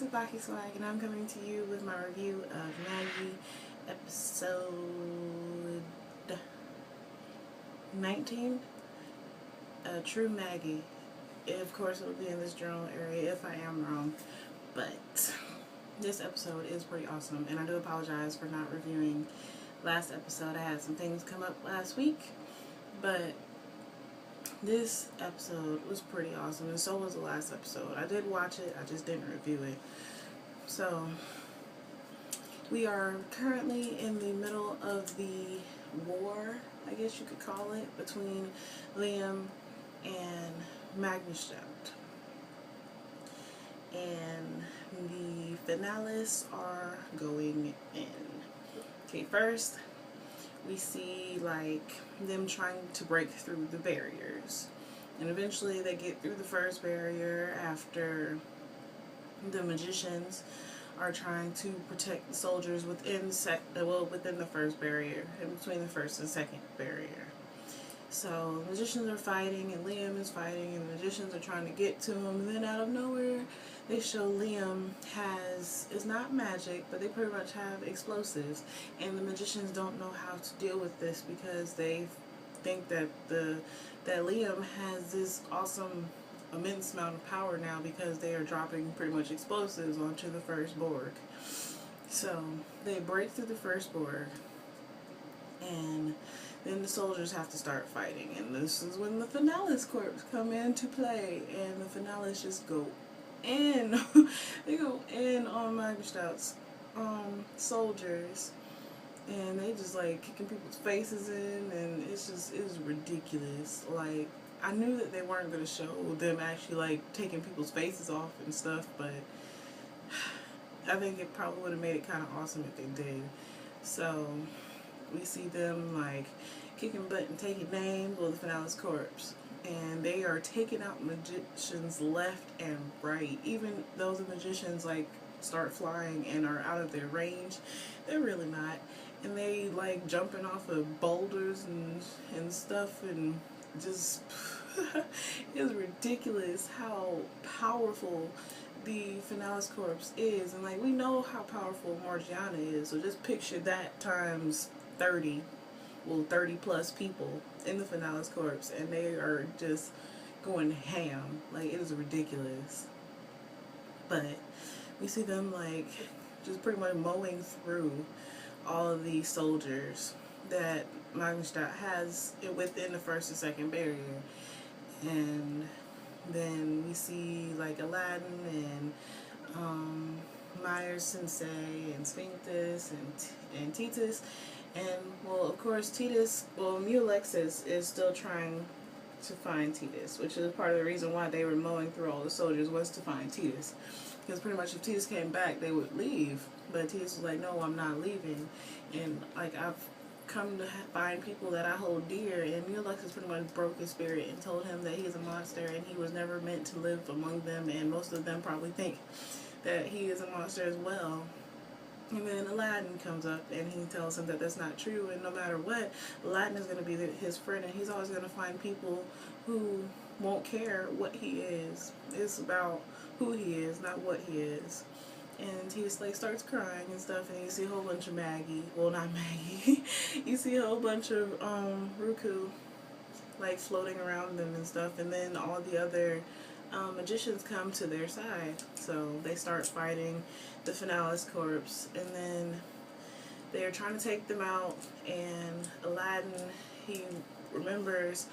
TsubakiSwagg, and I'm coming to you with my review of Magi episode 19, True Magi. Of course, it will be in this journal area if I am wrong, but this episode is pretty awesome, and I do apologize for not reviewing last episode. I had some things come up last week, but this episode was pretty awesome, and so was the last episode. I did watch it, I just didn't review it. So, we are currently in the middle of the war, I guess you could call it, between Liam and Magi. And the Fanalis are going in. Okay, first we see like them trying to break through the barriers, and eventually they get through the first barrier after the magicians are trying to protect the soldiers within the first barrier, in between the first and second barrier. So the magicians are fighting and Liam is fighting, and the magicians are trying to get to him, and then out of nowhere they show Liam it's not magic, but they pretty much have explosives, and the magicians don't know how to deal with this because they think that Liam has this awesome immense amount of power now because they are dropping pretty much explosives onto the first Borg. So they break through the first Borg, and then the soldiers have to start fighting, and this is when the Fanalis Corps come into play, and the Fanalis just go in. They go in on Magistrate's soldiers, and they just like kicking people's faces in, and it's ridiculous. Like, I knew that they weren't going to show them actually like taking people's faces off and stuff, but I think it probably would have made it kind of awesome if they did. So we see them like kicking butt and taking names with the Fanalis Corps, and they are taking out magicians left and right. Even though the magicians like start flying and are out of their range, they're really not, and they like jumping off of boulders and stuff, and just it's ridiculous how powerful the Fanalis Corps is. And like, we know how powerful Morgiana is, so just picture that times 30 plus people in the Fanalis Corps, and they are just going ham. Like, it is ridiculous. But we see them like just pretty much mowing through all of these soldiers that Magistrat has within the first and second barrier. And then we see like Aladdin and Myers Sensei and Sphinxus and Titus. And, well, of course, Mulexis is still trying to find Titus, which is part of the reason why they were mowing through all the soldiers, was to find Titus. Because pretty much if Titus came back, they would leave. But Titus was like, no, I'm not leaving. And, like, I've come to find people that I hold dear, and Mulexis pretty much broke his spirit and told him that he is a monster and he was never meant to live among them, and most of them probably think that he is a monster as well. And then Aladdin comes up and he tells him that that's not true, and no matter what, Aladdin is going to be his friend, and he's always going to find people who won't care what he is. It's about who he is, not what he is. And he just like starts crying and stuff, and you see a whole bunch of Maggie, well, not Maggie, you see a whole bunch of Ruku like floating around them and stuff, and then all the other magicians come to their side. So they start fighting the Fanalis Corps, and then they're trying to take them out, and Aladdin, he remembers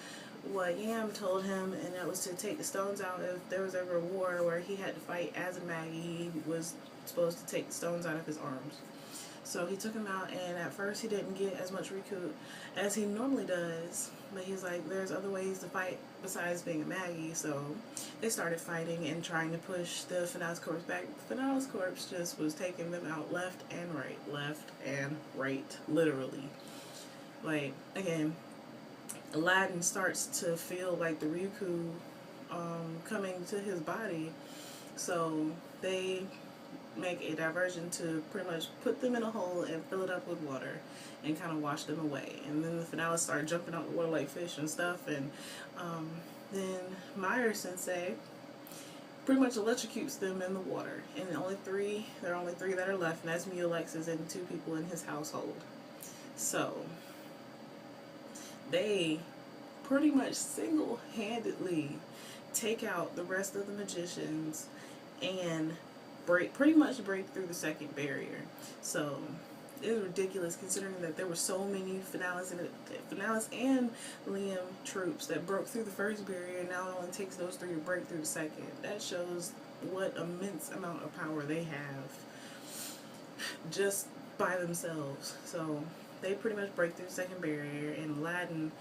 what Yam told him, and that was to take the stones out. If there was ever a war where he had to fight as a Magi, he was supposed to take the stones out of his arms. So he took him out, and at first he didn't get as much recoup as he normally does, but he's like, there's other ways to fight besides being a Magi. So they started fighting and trying to push the Fanalis Corps back. The Fanalis Corps just was taking them out left and right, literally. Like, again, Aladdin starts to feel like the Ryuku coming to his body, so they make a diversion to pretty much put them in a hole and fill it up with water and kind of wash them away. And then the Fanalis start jumping out the water like fish and stuff, and then Myers Sensei pretty much electrocutes them in the water. And there are only three that are left, and that's me, Alexis, and two people in his household. So they pretty much single-handedly take out the rest of the magicians and pretty much break through the second barrier. So it was ridiculous considering that there were so many Fanalis and Liam troops that broke through the first barrier, and now it only takes those three to break through the second. That shows what immense amount of power they have just by themselves. So they pretty much break through the second barrier, and Aladdin,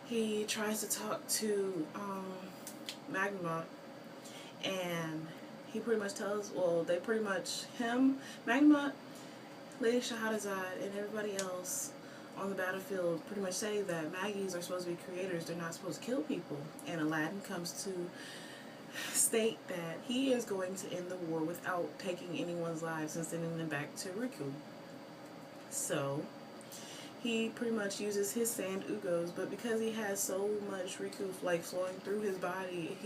he tries to talk to Magma, and he pretty much tells, Magma, Lady Shahrazad, and everybody else on the battlefield pretty much say that Magis are supposed to be creators, they're not supposed to kill people. And Aladdin comes to state that he is going to end the war without taking anyone's lives and sending them back to Riku. So he pretty much uses his sand Ugos, but because he has so much Riku flowing through his body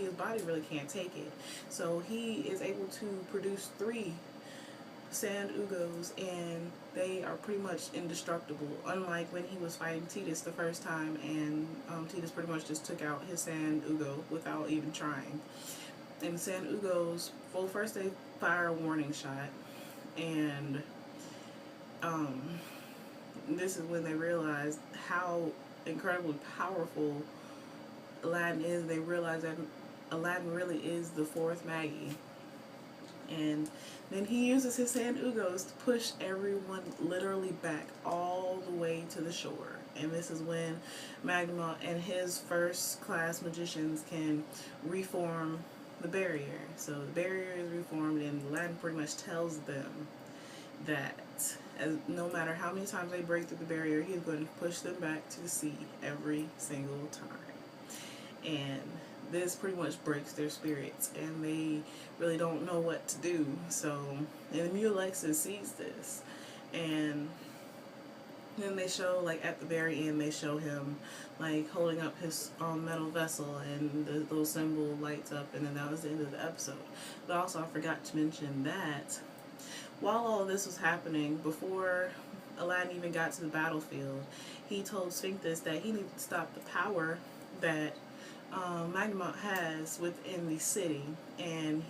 really can't take it. So he is able to produce 3 sand Ugos, and they are pretty much indestructible, unlike when he was fighting Tidus the first time, and Tidus pretty much just took out his sand Ugo without even trying. And the sand Ugos, well, first they fire a warning shot, and this is when they realize how incredibly powerful Aladdin is. They realize that Aladdin really is the 4th Magi. And then he uses his sand Ugos to push everyone literally back all the way to the shore. And this is when Magma and his first class magicians can reform the barrier. So the barrier is reformed, and Aladdin pretty much tells them that no matter how many times they break through the barrier, he's going to push them back to the sea every single time. And this pretty much breaks their spirits, and they really don't know what to do. So, and Mu Alexis sees this, and then they show, at the very end, they show him holding up his metal vessel, and the little symbol lights up, and then that was the end of the episode. But also, I forgot to mention that while all this was happening, before Aladdin even got to the battlefield, he told Sphinxus that he needed to stop the power that Magma has within the city. And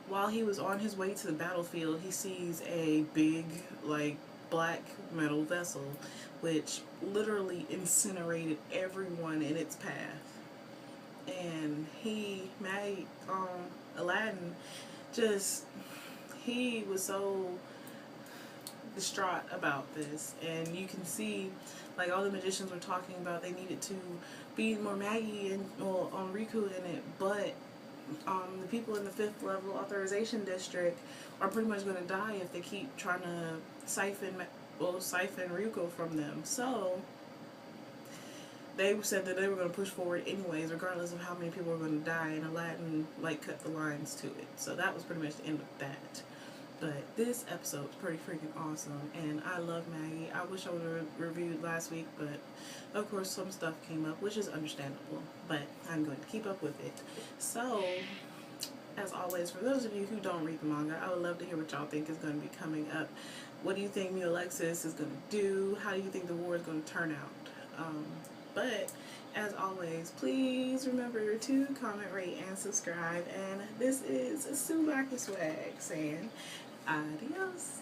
while he was on his way to the battlefield, he sees a big, black metal vessel, which literally incinerated everyone in its path. And Aladdin he was so distraught about this, and you can see all the magicians were talking about they needed to be more Magi and on Riku in it, but the people in the 5th level authorization district are pretty much going to die if they keep trying to siphon Riku from them. So they said that they were going to push forward anyways, regardless of how many people were going to die, and Aladdin cut the lines to it. So that was pretty much the end of that. But this episode was pretty freaking awesome, and I love Magi. I wish I would have reviewed last week, but of course some stuff came up, which is understandable, but I'm going to keep up with it. So, as always, for those of you who don't read the manga, I would love to hear what y'all think is going to be coming up. What do you think Mu Alexis is going to do? How do you think the war is going to turn out? But as always, please remember to comment, rate, and subscribe. And this is TsubakiSwagg saying adios.